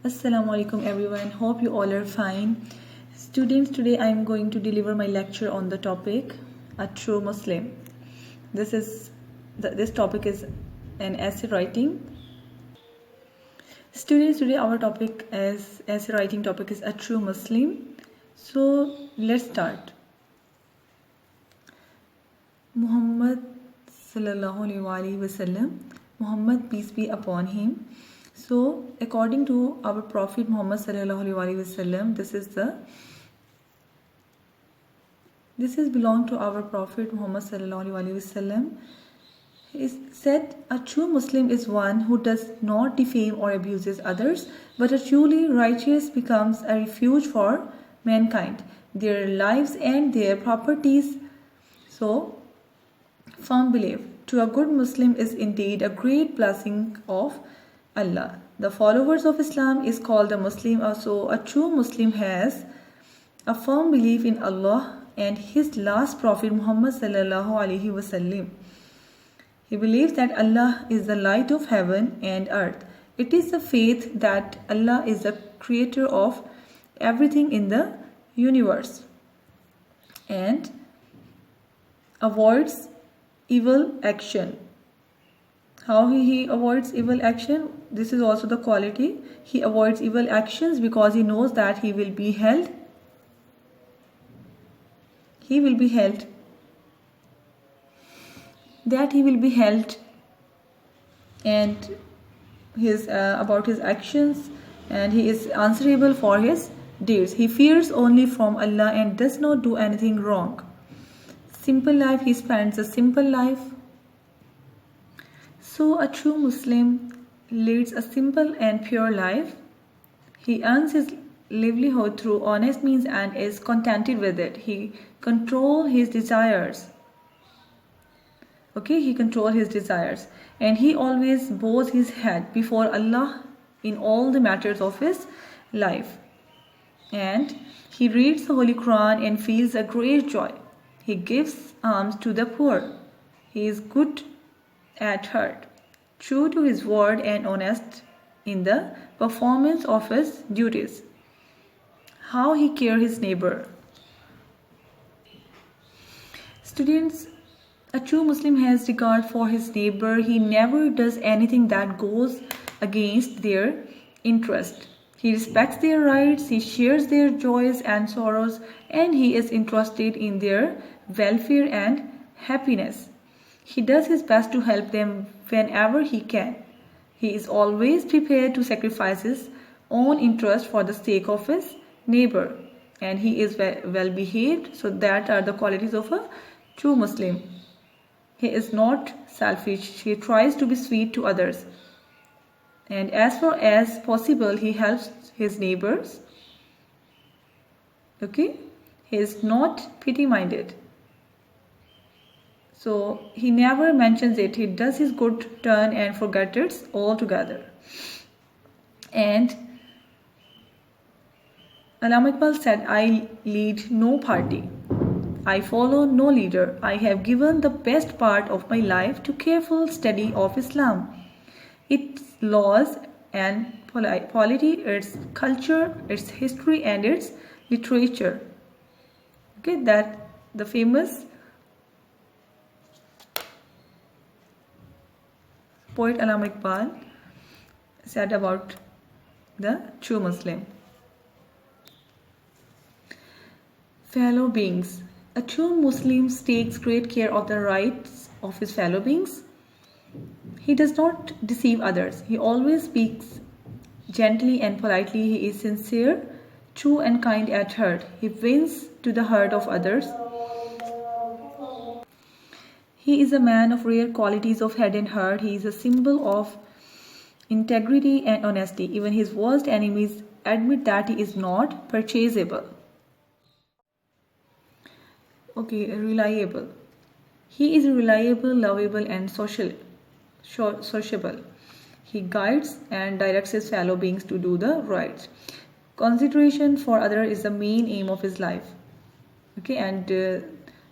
Assalamu alaikum everyone. Hope you all are fine. Students, today I am going to deliver my lecture on the topic a true Muslim. This topic is an essay writing. Students, today our topic is essay writing topic is a true Muslim. So let's start. Muhammad sallallahu alaihi wasallam. Muhammad, peace be upon him. So according to our Prophet Muhammad sallallahu alaihi wasallam, this is belong to our Prophet Muhammad sallallahu alaihi wasallam. He said, a true Muslim is one who does not defame or abuses others, but a truly righteous becomes a refuge for mankind, their lives and their properties. So, firm belief to a good Muslim is indeed a great blessing of Allah. The followers of Islam is called a Muslim. So a true Muslim has a firm belief in Allah and His last Prophet Muhammad sallallahu alaihi wasallam. He believes that Allah is the light of heaven and earth. It is the faith that Allah is the creator of everything in the universe and avoids evil action. How he avoids evil action? This is also the quality. He avoids evil actions because he knows that he will be held. And his about his actions, and he is answerable for his deeds. He fears only from Allah and does not do anything wrong. Simple life, he spends a simple life. So a true Muslim leads a simple and pure life. He earns his livelihood through honest means and is contented with it. He controls his desires. He controls his desires. And he always bows his head before Allah in all the matters of his life. And he reads the Holy Quran and feels a great joy. He gives alms to the poor. He is good at heart, true to his word and honest in the performance of his duties. How he cares his neighbor. Students, a true Muslim has regard for his neighbor. He never does anything that goes against their interest. He respects their rights, he shares their joys and sorrows, and he is interested in their welfare and happiness. He does his best to help them whenever he can. He is always prepared to sacrifice his own interest for the sake of his neighbor. And he is well behaved. So that are the qualities of a true Muslim. He is not selfish. He tries to be sweet to others. And as far as possible, he helps his neighbors. He is not pity-minded. So he never mentions it. He does his good turn and forgets it altogether. And Allama Iqbal said, I lead no party. I follow no leader. I have given the best part of my life to careful study of Islam, its laws and polity, its culture, its history and its literature. That the famous poet Allama Iqbal said about the true Muslim. Fellow beings. A true Muslim takes great care of the rights of his fellow beings. He does not deceive others. He always speaks gently and politely. He is sincere, true and kind at heart. He wins to the heart of others. He is a man of rare qualities of head and heart. He is a symbol of integrity and honesty. Even his worst enemies admit that he is not purchasable. Reliable. He is reliable, lovable and sociable. He guides and directs his fellow beings to do the right. Consideration for others is the main aim of his life. And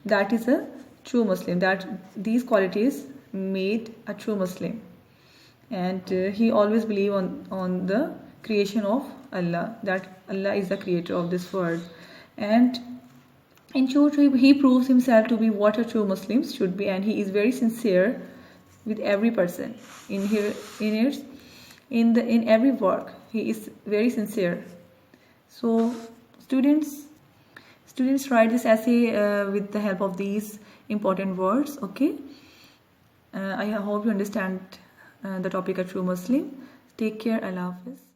that is a true Muslim. That these qualities made a true Muslim. And he always believed on the creation of Allah, that Allah is the creator of this world. And in short, he proves himself to be what a true Muslim should be, and he is very sincere with every person in every work. He is very sincere. So students write this essay with the help of these important words. Okay, I hope you understand the topic, a true Muslim. Take care. Allah Hafiz.